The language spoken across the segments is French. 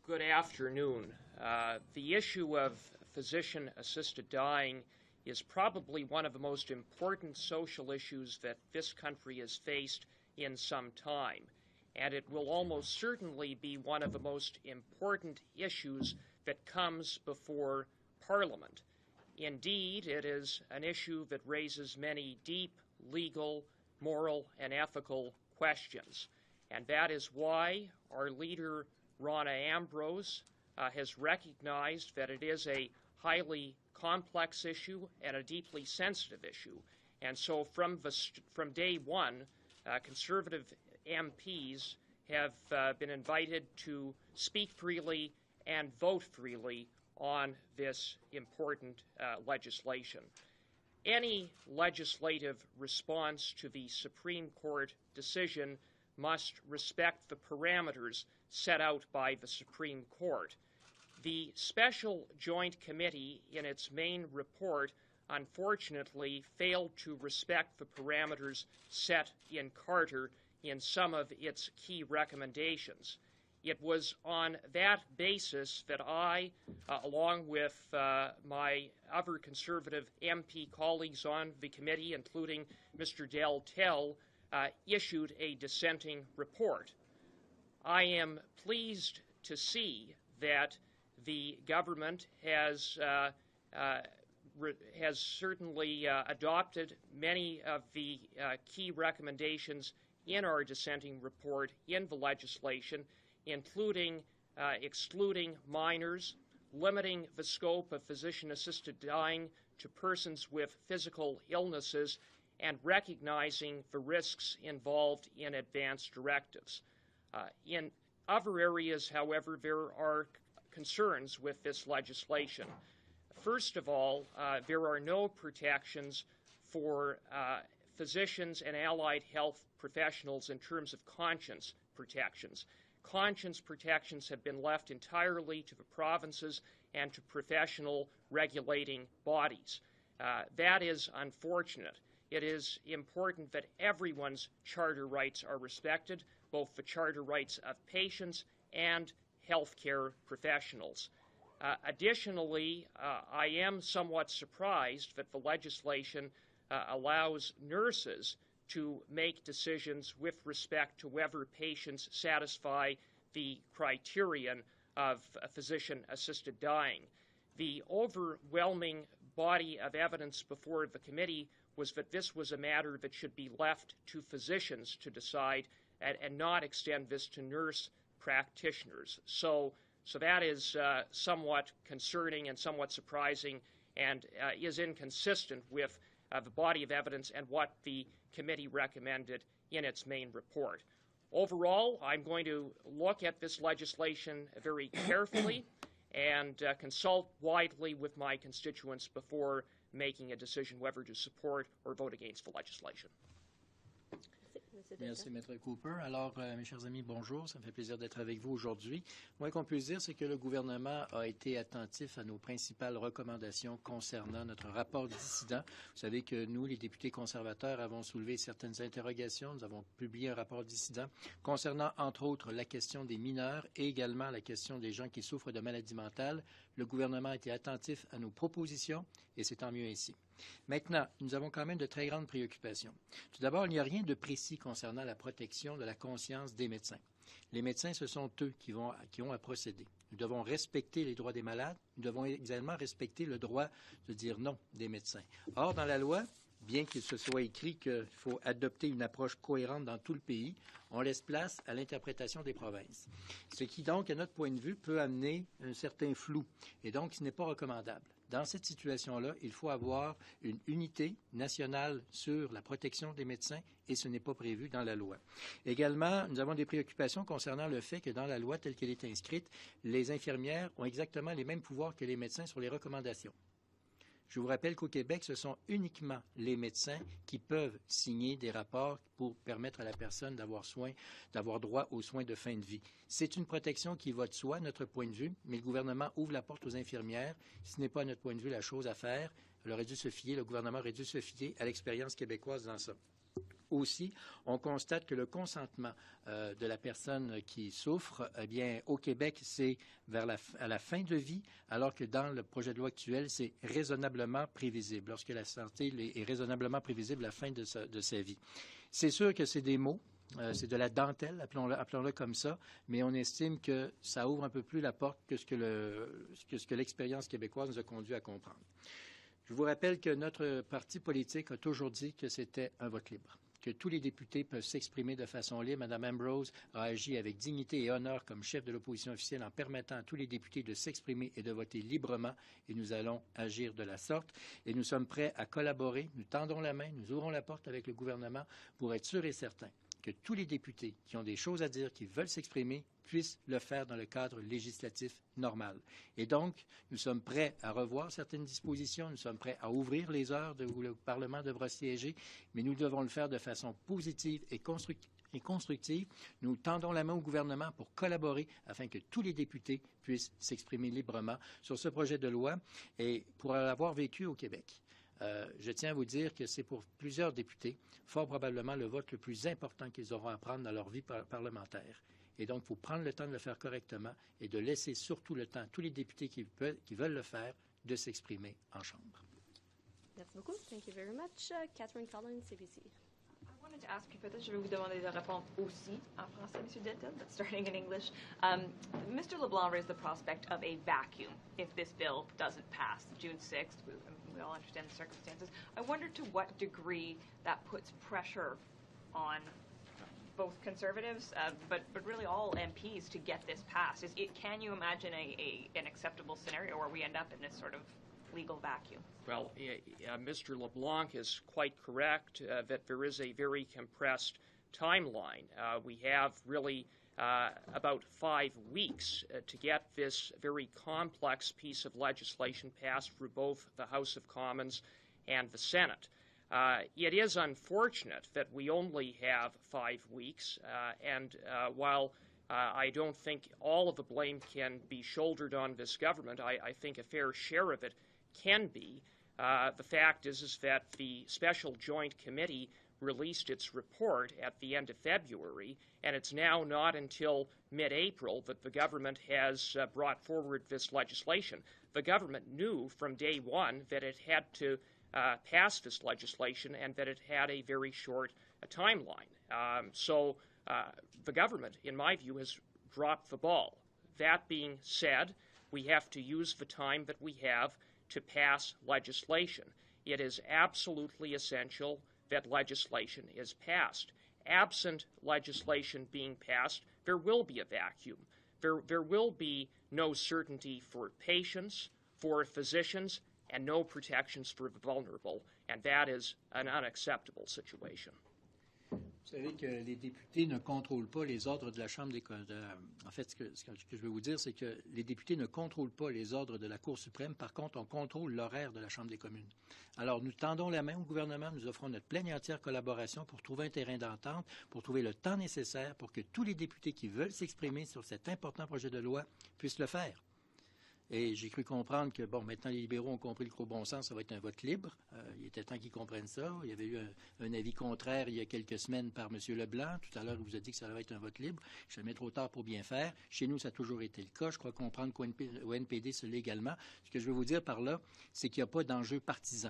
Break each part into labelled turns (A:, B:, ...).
A: Good afternoon. The issue of physician-assisted dying is probably one of the most important social issues that this country has faced in some time, and it will almost certainly be one of the most important issues that comes before Parliament. Indeed, it is an issue that raises many deep legal, moral, and ethical questions, and that is why our leader, Rona Ambrose, has recognized that it is a highly complex issue and a deeply sensitive issue. And so from day one, Conservative MPs have been invited to speak freely and vote freely on this important legislation. Any legislative response to the Supreme Court decision must respect the parameters set out by the Supreme Court. The Special Joint Committee, in its main report, unfortunately failed to respect the parameters set in Carter in some of its key recommendations. It was on that basis that I, along with my other Conservative MP colleagues on the committee, including Mr. Del Tell, issued a dissenting report. I am pleased to see that the government has certainly adopted many of the key recommendations in our dissenting report in the legislation, including excluding minors, limiting the scope of physician-assisted dying to persons with physical illnesses, and recognizing the risks involved in advance directives. In other areas, however, there are concerns with this legislation. First of all, there are no protections for physicians and allied health professionals in terms of conscience protections. Conscience protections have been left entirely to the provinces and to professional regulating bodies. That is unfortunate. It is important that everyone's charter rights are respected, both the charter rights of patients and healthcare professionals. Additionally, I am somewhat surprised that the legislation allows nurses to make decisions with respect to whether patients satisfy the criterion of physician-assisted dying. The overwhelming body of evidence before the committee was that this was a matter that should be left to physicians to decide and not extend this to nurse practitioners. So that is somewhat concerning and somewhat surprising and is inconsistent with the body of evidence and what the committee recommended in its main report. Overall, I'm going to look at this legislation very carefully and consult widely with my constituents before making a decision whether to support or vote against the legislation.
B: Merci, Maître Cooper. Alors, mes chers amis, bonjour. Ça me fait plaisir d'être avec vous aujourd'hui. Moi, qu'on puisse dire, c'est que le gouvernement a été attentif à nos principales recommandations concernant notre rapport dissident. Vous savez que nous, les députés conservateurs, avons soulevé certaines interrogations. Nous avons publié un rapport dissident concernant, entre autres, la question des mineurs et également la question des gens qui souffrent de maladies mentales. Le gouvernement a été attentif à nos propositions et c'est tant mieux ainsi. Maintenant, nous avons quand même de très grandes préoccupations. Tout d'abord, il n'y a rien de précis concernant la protection de la conscience des médecins. Les médecins, ce sont eux qui ont à procéder. Nous devons respecter les droits des malades. Nous devons également respecter le droit de dire non des médecins. Or, dans la loi, bien qu'il se soit écrit qu'il faut adopter une approche cohérente dans tout le pays, on laisse place à l'interprétation des provinces. Ce qui, donc, à notre point de vue, peut amener un certain flou. Et donc, ce n'est pas recommandable. Dans cette situation-là, il faut avoir une unité nationale sur la protection des médecins et ce n'est pas prévu dans la loi. Également, nous avons des préoccupations concernant le fait que dans la loi telle qu'elle est inscrite, les infirmières ont exactement les mêmes pouvoirs que les médecins sur les recommandations. Je vous rappelle qu'au Québec, ce sont uniquement les médecins qui peuvent signer des rapports pour permettre à la personne d'avoir droit aux soins de fin de vie. C'est une protection qui va de soi, notre point de vue, mais le gouvernement ouvre la porte aux infirmières. Ce n'est pas, à notre point de vue, la chose à faire. Le gouvernement aurait dû se fier à l'expérience québécoise dans ça. Aussi, on constate que le consentement de la personne qui souffre, eh bien, au Québec, c'est à la fin de vie, alors que dans le projet de loi actuel, c'est raisonnablement prévisible, lorsque la santé est raisonnablement prévisible à la fin de sa vie. C'est sûr que c'est des mots. C'est de la dentelle, appelons-le comme ça, mais on estime que ça ouvre un peu plus la porte que ce que l'expérience québécoise nous a conduit à comprendre. Je vous rappelle que notre parti politique a toujours dit que c'était un vote libre, que tous les députés peuvent s'exprimer de façon libre. Mme Ambrose a agi avec dignité et honneur comme chef de l'opposition officielle en permettant à tous les députés de s'exprimer et de voter librement, et nous allons agir de la sorte. Et nous sommes prêts à collaborer, nous tendons la main, nous ouvrons la porte avec le gouvernement pour être sûrs et certains que tous les députés qui ont des choses à dire, qui veulent s'exprimer, puissent le faire dans le cadre législatif normal. Et donc, nous sommes prêts à revoir certaines dispositions, nous sommes prêts à ouvrir les heures où le Parlement devra siéger, mais nous devons le faire de façon positive et constructive. Nous tendons la main au gouvernement pour collaborer afin que tous les députés puissent s'exprimer librement sur ce projet de loi et pour l'avoir vécu au Québec. Je tiens à vous dire que c'est pour plusieurs députés, fort probablement le vote le plus important qu'ils auront à prendre dans leur vie parlementaire. Et donc, il faut prendre le temps de le faire correctement et de laisser surtout le temps à tous les députés qui veulent le faire de s'exprimer en Chambre.
C: Merci beaucoup. Thank you very much. Catherine Collins, CBC.
D: I wanted to ask you for this. Je vais vous demander de répondre aussi en français, M. Denton, but starting in English. Mr. LeBlanc raised the prospect of a vacuum if this bill doesn't pass June 6th. We all understand the circumstances. I wonder to what degree that puts pressure on both Conservatives, but really all MPs to get this passed. Can you imagine an acceptable scenario where we end up in this sort of legal vacuum?
A: Well, Mr. LeBlanc is quite correct that there is a very compressed timeline. We have really about 5 weeks to get this very complex piece of legislation passed through both the House of Commons and the Senate. It is unfortunate that we only have 5 weeks, and while I don't think all of the blame can be shouldered on this government, I think a fair share of it can be. The fact is that the Special Joint Committee released its report at the end of February, and it's now not until mid-April that the government has brought forward this legislation. The government knew from day one that it had to pass this legislation and that it had a very short timeline. So the government, in my view, has dropped the ball. That being said, we have to use the time that we have to pass legislation. It is absolutely essential that legislation is passed. Absent legislation being passed, there will be a vacuum. There will be no certainty for patients, for physicians, and no protections for the vulnerable, and that is an unacceptable situation.
B: Vous savez que les députés ne contrôlent pas les ordres de la Chambre des communes. En fait, ce que je veux vous dire, c'est que les députés ne contrôlent pas les ordres de la Cour suprême. Par contre, on contrôle l'horaire de la Chambre des communes. Alors, nous tendons la main au gouvernement, nous offrons notre pleine et entière collaboration pour trouver un terrain d'entente, pour trouver le temps nécessaire pour que tous les députés qui veulent s'exprimer sur cet important projet de loi puissent le faire. Et j'ai cru comprendre que, bon, maintenant les libéraux ont compris le gros bon sens, ça va être un vote libre. Il était temps qu'ils comprennent ça. Il y avait eu un avis contraire il y a quelques semaines par M. Leblanc. Tout à l'heure, il vous a dit que ça allait être un vote libre. Jamais trop tard pour bien faire. Chez nous, ça a toujours été le cas. Je crois comprendre qu'au NPD, c'est légalement. Ce que je veux vous dire par là, c'est qu'il n'y a pas d'enjeu partisan.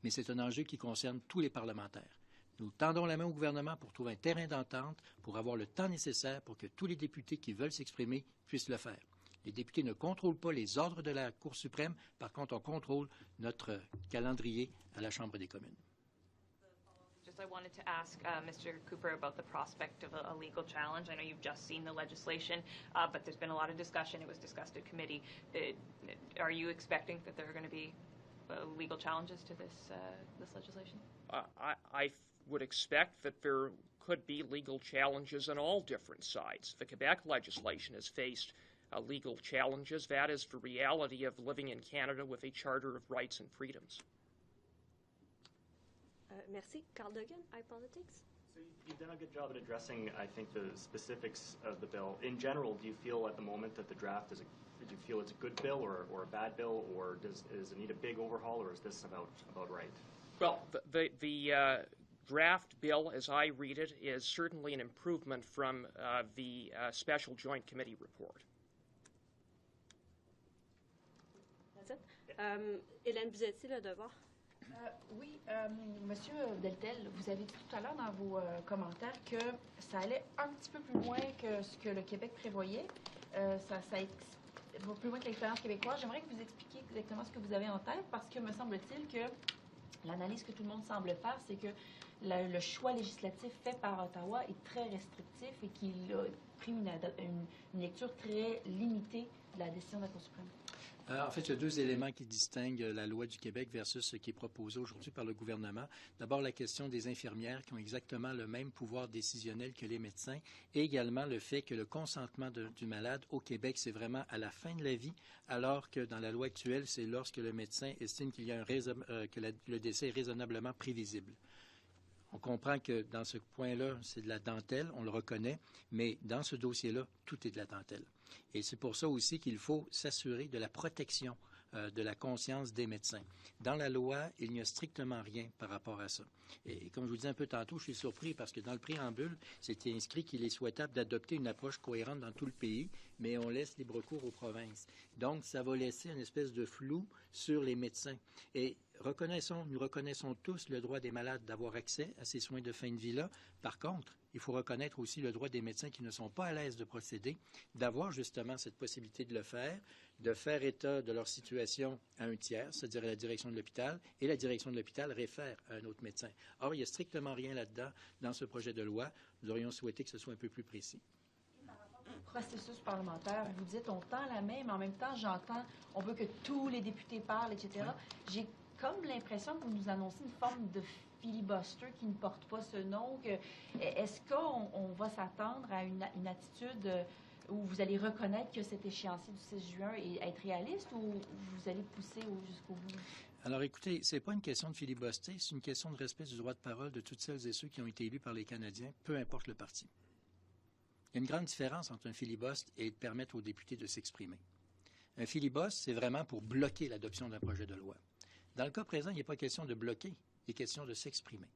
B: Mais c'est un enjeu qui concerne tous les parlementaires. Nous tendons la main au gouvernement pour trouver un terrain d'entente, pour avoir le temps nécessaire pour que tous les députés qui veulent s'exprimer puissent le faire. Les députés ne contrôlent pas les ordres de la Cour suprême. Par contre, on contrôle notre calendrier à la Chambre des communes.
D: I wanted to ask Mr. Cooper about the prospect of a legal challenge. I know you've just seen the legislation, but there's been a lot of discussion. It was discussed at committee. Are you expecting that there are going to be legal challenges to this legislation?
A: I would expect that there could be legal challenges on all different sides. The Quebec legislation has faced legal challenges. That is the reality of living in Canada with a Charter of Rights and Freedoms.
C: Merci. Carl Duggan, iPolitics.
E: So you've done a good job at addressing, I think, the specifics of the bill. In general, do you feel at the moment that the draft do you feel it's a good bill or a bad bill, or does it need a big overhaul, or is this about right?
A: Well, the draft bill, as I read it, is certainly an improvement from the Special Joint Committee report.
C: That's it. Hélène Buzetti, Le Devoir.
F: Oui, Monsieur Deltel, vous avez dit tout à l'heure dans vos commentaires que ça allait un petit peu plus loin que ce que le Québec prévoyait. Ça va plus loin que l'expérience québécoise. J'aimerais que vous expliquiez exactement ce que vous avez en tête, parce que me semble-t-il que l'analyse que tout le monde semble faire, c'est que le choix législatif fait par Ottawa est très restrictif et qu'il a pris une lecture très limitée de la décision de la Cour suprême.
B: En fait, il y a deux éléments qui distinguent la loi du Québec versus ce qui est proposé aujourd'hui par le gouvernement. D'abord, la question des infirmières qui ont exactement le même pouvoir décisionnel que les médecins, et également le fait que le consentement du malade au Québec, c'est vraiment à la fin de la vie, alors que dans la loi actuelle, c'est lorsque le médecin estime qu'il y a que le décès est raisonnablement prévisible. On comprend que dans ce point-là, c'est de la dentelle, on le reconnaît, mais dans ce dossier-là, tout est de la dentelle. Et c'est pour ça aussi qu'il faut s'assurer de la protection de la conscience des médecins. Dans la loi, il n'y a strictement rien par rapport à ça. Et comme je vous disais un peu tantôt, je suis surpris parce que dans le préambule, c'était inscrit qu'il est souhaitable d'adopter une approche cohérente dans tout le pays, mais on laisse libre cours aux provinces. Donc, ça va laisser une espèce de flou sur les médecins. Et nous reconnaissons tous le droit des malades d'avoir accès à ces soins de fin de vie-là. Par contre, il faut reconnaître aussi le droit des médecins qui ne sont pas à l'aise de procéder, d'avoir justement cette possibilité de le faire, de faire état de leur situation à un tiers, c'est-à-dire à la direction de l'hôpital, et la direction de l'hôpital réfère à un autre médecin. Or, il n'y a strictement rien là-dedans dans ce projet de loi. Nous aurions souhaité que ce soit un peu plus précis.
F: Processus parlementaire, vous dites on tend la main, mais en même temps, j'entends, on veut que tous les députés parlent, etc. Oui. J'ai comme l'impression que vous nous annoncez une forme de filibuster qui ne porte pas ce nom. Est-ce qu'on va s'attendre à une attitude où vous allez reconnaître que cet échéancier du 6 juin est être réaliste, ou vous allez pousser jusqu'au bout?
B: Alors, écoutez, c'est pas une question de filibuster, c'est une question de respect du droit de parole de toutes celles et ceux qui ont été élus par les Canadiens, peu importe le parti. Il y a une grande différence entre un filibuste et de permettre aux députés de s'exprimer. Un filibuste, c'est vraiment pour bloquer l'adoption d'un projet de loi. Dans le cas présent, il n'est pas question de bloquer, il est question de s'exprimer.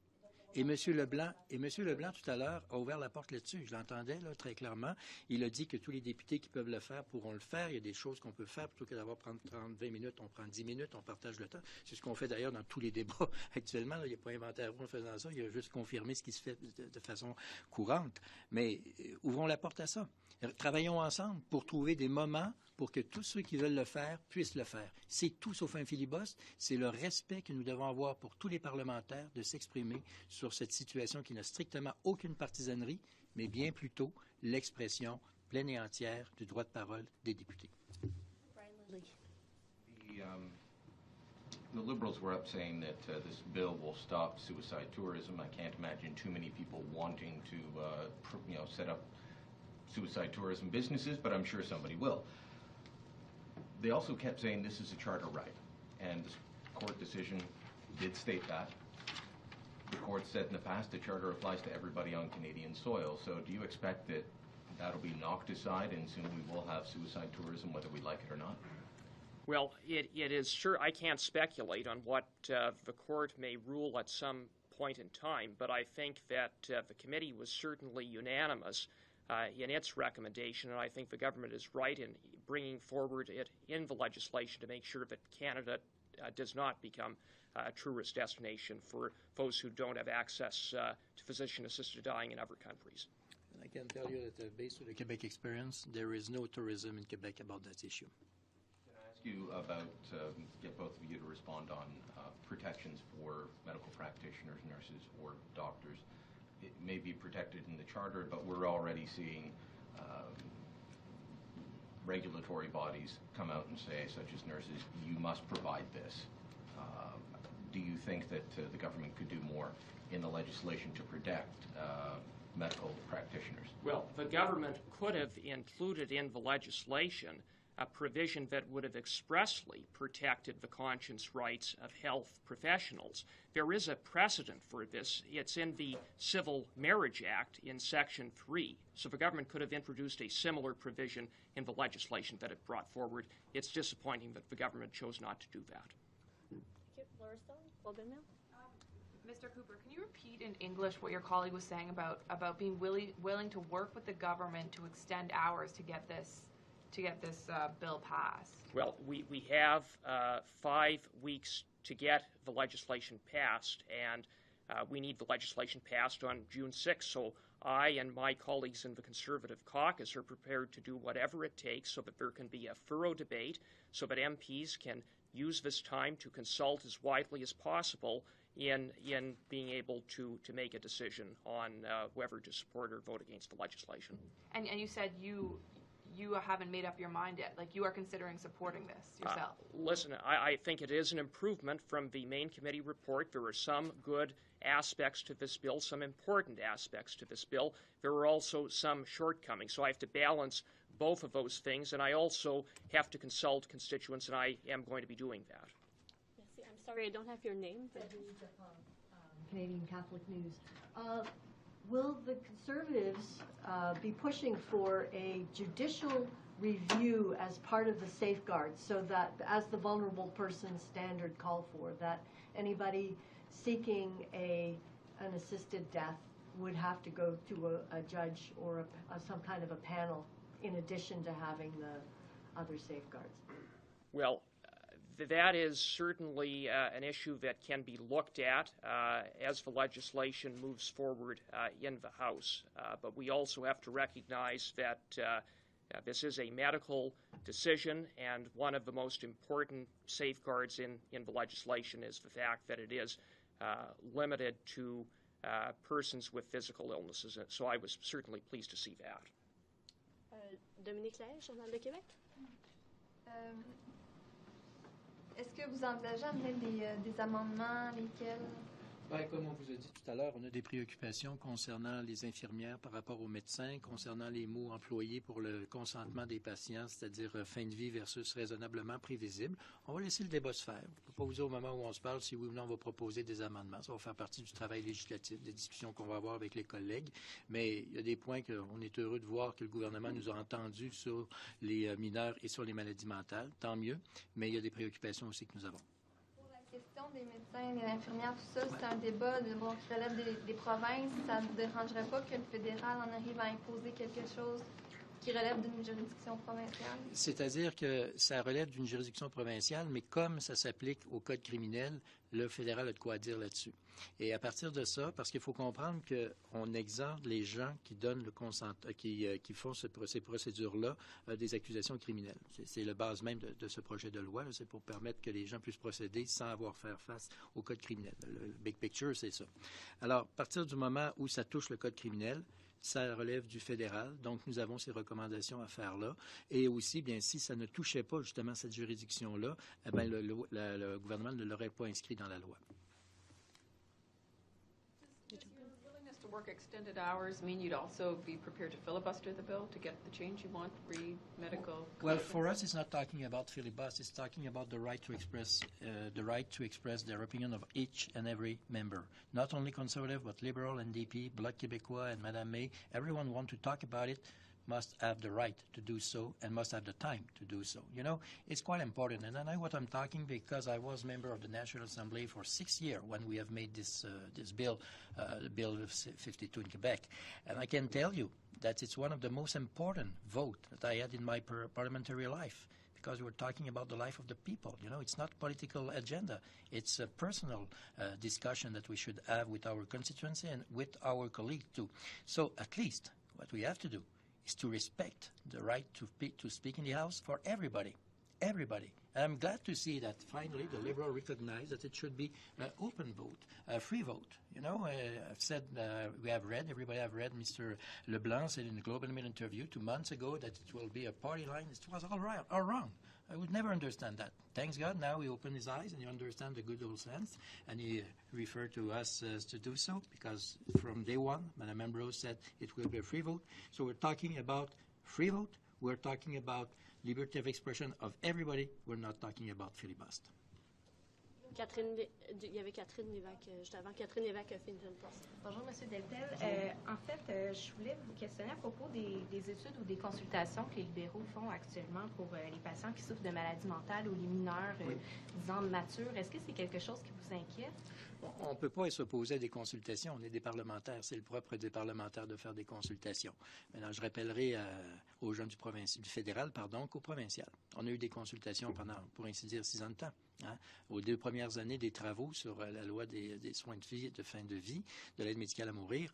B: Et M. Leblanc, tout à l'heure, a ouvert la porte là-dessus. Je l'entendais là, très clairement. Il a dit que tous les députés qui peuvent le faire pourront le faire. Il y a des choses qu'on peut faire. Plutôt que d'avoir prendre 20 minutes, on prend 10 minutes, on partage le temps. C'est ce qu'on fait d'ailleurs dans tous les débats actuellement. Là, il n'y a pas inventé à vous en faisant ça. Il a juste confirmé ce qui se fait de façon courante. Mais ouvrons la porte à ça. Travaillons ensemble pour trouver des moments pour que tous ceux qui veulent le faire puissent le faire. C'est tout sauf un filibuste. C'est le respect que nous devons avoir pour tous les parlementaires de s'exprimer sur cette situation qui n'a strictement aucune partisanerie, mais bien plutôt l'expression pleine et entière du droit de parole des députés.
G: The Liberals were up saying that this bill will stop suicide tourism. I can't imagine too many people wanting to, set up suicide tourism businesses, but I'm sure somebody will. They also kept saying this is a charter right, and this court decision did state that. The court said in the past the charter applies to everybody on Canadian soil, so do you expect that that'll be knocked aside and soon we will have suicide tourism whether we like it or not?
A: Well, it is sure, I can't speculate on what the court may rule at some point in time, but I think that the committee was certainly unanimous in its recommendation, and I think the government is right in bringing forward it in the legislation to make sure that Canada does not become a tourist destination for those who don't have access to physician-assisted dying in other countries.
B: And I can tell you that based on the Quebec experience, there is no tourism in Quebec about that issue.
G: Can I ask you about, get both of you to respond on protections for medical practitioners, nurses, or doctors? It may be protected in the charter, but we're already seeing regulatory bodies come out and say, such as nurses, you must provide this. Do you think that the government could do more in the legislation to protect medical practitioners?
A: Well, the government could have included in the legislation a provision that would have expressly protected the conscience rights of health professionals. There is a precedent for this. It's in the Civil Marriage Act in Section 3. So the government could have introduced a similar provision in the legislation that it brought forward. It's disappointing that the government chose not to do that.
C: Thank you. Laura Stone, Globe and Mail.
D: Mr. Cooper, can you repeat in English what your colleague was saying about being willing to work with the government to extend hours to get this bill passed?
A: Well, we have 5 weeks to get the legislation passed, and we need the legislation passed on June 6th. So I and my colleagues in the Conservative caucus are prepared to do whatever it takes so that there can be a thorough debate, so that MPs can use this time to consult as widely as possible in being able to make a decision on whether to support or vote against the legislation.
D: And you said you haven't made up your mind yet. Like, you are considering supporting this yourself.
A: Listen, I think it is an improvement from the main committee report. There are some good aspects to this bill, some important aspects to this bill. There are also some shortcomings. So I have to balance both of those things, and I also have to consult constituents, and I am going to be doing that.
C: Merci. I'm sorry, I don't have your name. But...
H: Canadian Catholic News. Will the Conservatives be pushing for a judicial review as part of the safeguards, so that, as the vulnerable person standard call for, that anybody seeking an assisted death would have to go to a judge or some kind of a panel in addition to having the other safeguards?
A: Well, that is certainly an issue that can be looked at as the legislation moves forward in the House. But we also have to recognize that this is a medical decision, and one of the most important safeguards in the legislation is the fact that it is limited to persons with physical illnesses. So I was certainly pleased to see that.
C: Dominique Lahaye, Journal de Québec.
I: Est-ce que vous envisagez amener des amendements, lesquels?
B: Bien, comme on vous a dit tout à l'heure, on a des préoccupations concernant les infirmières par rapport aux médecins, concernant les mots employés pour le consentement des patients, c'est-à-dire fin de vie versus raisonnablement prévisible. On va laisser le débat se faire. On ne peut pas vous dire au moment où on se parle si oui ou non on va proposer des amendements. Ça va faire partie du travail législatif, des discussions qu'on va avoir avec les collègues. Mais il y a des points qu'on est heureux de voir que le gouvernement nous a entendus sur les mineurs et sur les maladies mentales. Tant mieux. Mais il y a des préoccupations aussi que nous avons.
I: La question des médecins, des infirmières, tout ça, c'est un débat qui relève des provinces. Ça ne vous dérangerait pas que le fédéral en arrive à imposer quelque chose qui relève d'une juridiction provinciale? C'est-à-dire que ça relève d'une juridiction provinciale, mais comme ça s'applique au code criminel, le fédéral a de quoi dire là-dessus. Et à partir de ça, parce qu'il faut comprendre qu'on exempte les gens qui donnent le consentement, qui font ces procédures-là des accusations criminelles. C'est le base même de ce projet de loi. C'est pour permettre que les gens puissent procéder sans avoir à faire face au code criminel. Le big picture, c'est ça. Alors, à partir du moment où ça touche le code criminel, ça relève du fédéral, donc nous avons ces recommandations à faire là. Et aussi, bien, si ça ne touchait pas justement cette juridiction-là, eh bien, le gouvernement ne l'aurait pas inscrit dans la loi.
D: To work extended hours mean you'd also be prepared to filibuster the bill to get the change you want, medical?
B: Well, for us, it's not talking about filibuster. It's talking about the right to express their opinion of each and every member. Not only Conservative, but Liberal, NDP, Bloc Québécois, and Madame May. Everyone wants to talk about it. Must have the right to do so and must have the time to do so. You know, it's quite important. And I know what I'm talking because I was member of the National Assembly for 6 years when we have made this bill, Bill 52 in Quebec. And I can tell you that it's one of the most important votes that I had in my parliamentary life, because we're talking about the life of the people. You know, it's not political agenda. It's a personal discussion that we should have with our constituency and with our colleagues too. So at least what we have to do is to respect the right to speak in the House for everybody. Everybody. And I'm glad to see that finally the Liberal recognize that it should be an open vote, a free vote. You know, I've said, everybody have read Mr. Leblanc said in the Globe and Mail interview 2 months ago that it will be a party line. It was all right, all wrong. I would never understand that. Thanks God, now he opened his eyes and you understand the good old sense, and he referred to us to do so, because from day one, Madame Ambrose said it will be a free vote. So we're talking about free vote, we're talking about liberty of expression of everybody, we're not talking about filibuster.
C: Il y avait Catherine Lévesque, juste avant. Catherine Lévesque a fait une jeune place.
F: Bonjour, M. Deltel. En fait, je voulais vous questionner à propos des études ou des consultations que les libéraux font actuellement pour les patients qui souffrent de maladies mentales ou les mineurs, disons, matures. Est-ce que c'est quelque chose qui vous inquiète?
B: On ne peut pas s'opposer à des consultations. On est des parlementaires. C'est le propre des parlementaires de faire des consultations. Maintenant, je rappellerai aux gens du fédéral qu'au provincial. On a eu des consultations pendant, pour ainsi dire, 6 ans de temps. Hein? Aux 2 premières années des travaux sur la loi des soins de vie, de fin de vie, de l'aide médicale à mourir,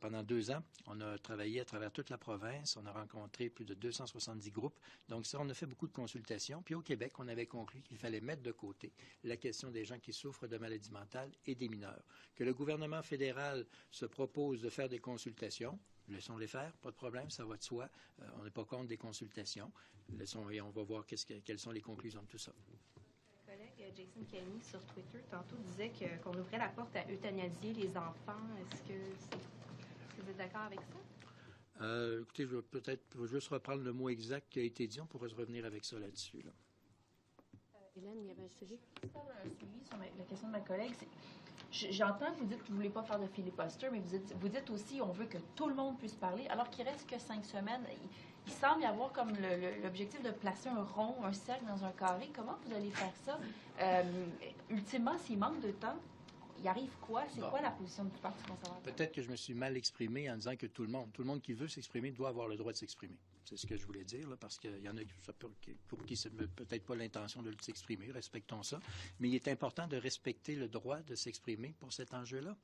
B: pendant 2 ans, on a travaillé à travers toute la province. On a rencontré plus de 270 groupes. Donc ça, on a fait beaucoup de consultations. Puis au Québec, on avait conclu qu'il fallait mettre de côté la question des gens qui souffrent de maladies mentales et des mineurs. Que le gouvernement fédéral se propose de faire des consultations, laissons-les faire, pas de problème, ça va de soi. On n'est pas contre des consultations. Et on va voir quelles sont les conclusions de tout ça.
F: Mon collègue Jason Kenney sur Twitter tantôt disait qu'on ouvrait la porte à euthanasier les enfants. Est-ce que vous êtes d'accord avec ça?
B: Écoutez, je vais juste reprendre le mot exact qui a été dit. On pourrait se revenir avec ça là-dessus. Là.
C: Hélène, il y avait un sujet?
F: Faire un suivi sur la question de ma collègue. J'entends que vous dites que vous ne voulez pas faire de filibuster, mais vous dites aussi qu'on veut que tout le monde puisse parler, alors qu'il reste que 5 semaines. Il semble y avoir comme l'objectif de placer un rond, un cercle dans un carré. Comment vous allez faire ça? Ultimement, s'il manque de temps, il arrive quoi? C'est quoi la position du Parti conservateur?
B: Peut-être que je me suis mal exprimé en disant que tout le monde qui veut s'exprimer doit avoir le droit de s'exprimer. C'est ce que je voulais dire, là, parce qu'il y en a pour qui c'est peut-être pas l'intention de s'exprimer. Respectons ça. Mais il est important de respecter le droit de s'exprimer pour cet enjeu-là.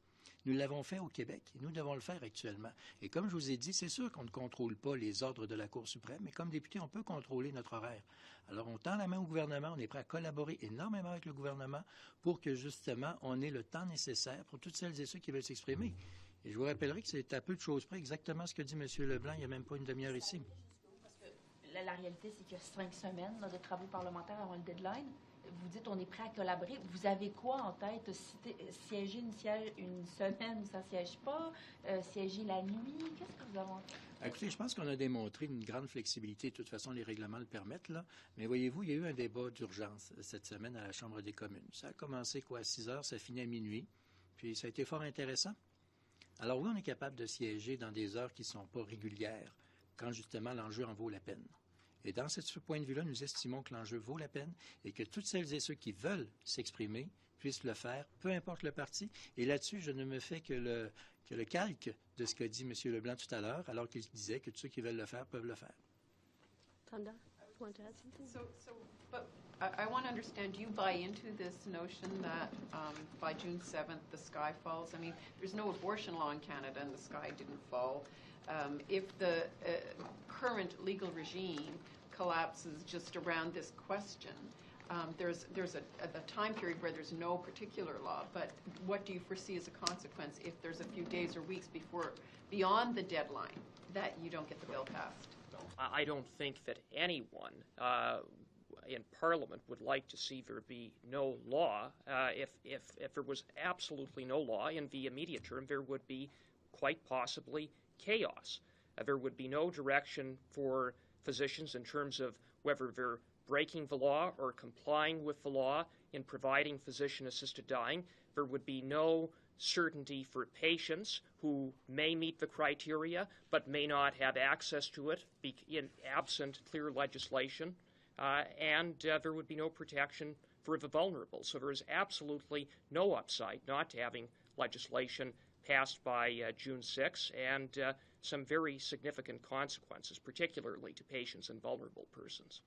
B: Nous l'avons fait au Québec et nous devons le faire actuellement. Et comme je vous ai dit, c'est sûr qu'on ne contrôle pas les ordres de la Cour suprême, mais comme député, on peut contrôler notre horaire. Alors, on tend la main au gouvernement, on est prêt à collaborer énormément avec le gouvernement pour que, justement, on ait le temps nécessaire pour toutes celles et ceux qui veulent s'exprimer. Et je vous rappellerai que c'est à peu de choses près exactement ce que dit M. Leblanc il n'y a même pas une demi-heure ici.
F: Parce que la réalité, c'est qu'il y a 5 semaines de travaux parlementaires avant le deadline. Vous dites on est prêt à collaborer. Vous avez quoi en tête? Siéger une semaine où ça ne siège pas? Siéger la nuit? Qu'est-ce que vous avez en tête?
B: Écoutez, je pense qu'on a démontré une grande flexibilité. De toute façon, les règlements le permettent, là. Mais voyez-vous, il y a eu un débat d'urgence cette semaine à la Chambre des communes. Ça a commencé, à 6 heures, ça finit à minuit. Puis ça a été fort intéressant. Alors oui, on est capable de siéger dans des heures qui ne sont pas régulières, quand justement l'enjeu en vaut la peine. Et dans ce point de vue-là, nous estimons que l'enjeu vaut la peine et que toutes celles et ceux qui veulent s'exprimer puissent le faire, peu importe le parti. Et là-dessus, je ne me fais que le calque de ce qu'a dit M. Leblanc tout à l'heure, alors qu'il disait que tous ceux qui veulent le faire peuvent le faire.
C: Tanda, you want to add something?
J: But I want to understand, do you buy into this notion that by June 7th the sky falls? I mean, there's no abortion law in Canada and the sky didn't fall. If the current legal regime collapses just around this question, there's a time period where there's no particular law, but what do you foresee as a consequence if there's a few days or weeks beyond the deadline that you don't get the bill passed?
A: I don't think that anyone in Parliament would like to see there be no law. If there was absolutely no law in the immediate term, there would be quite possibly chaos. There would be no direction for physicians in terms of whether they're breaking the law or complying with the law in providing physician-assisted dying. There would be no certainty for patients who may meet the criteria but may not have access to it in absent clear legislation, and there would be no protection for the vulnerable. So there is absolutely no upside not having legislation passed by June 6, and some very significant consequences, particularly to patients and vulnerable persons.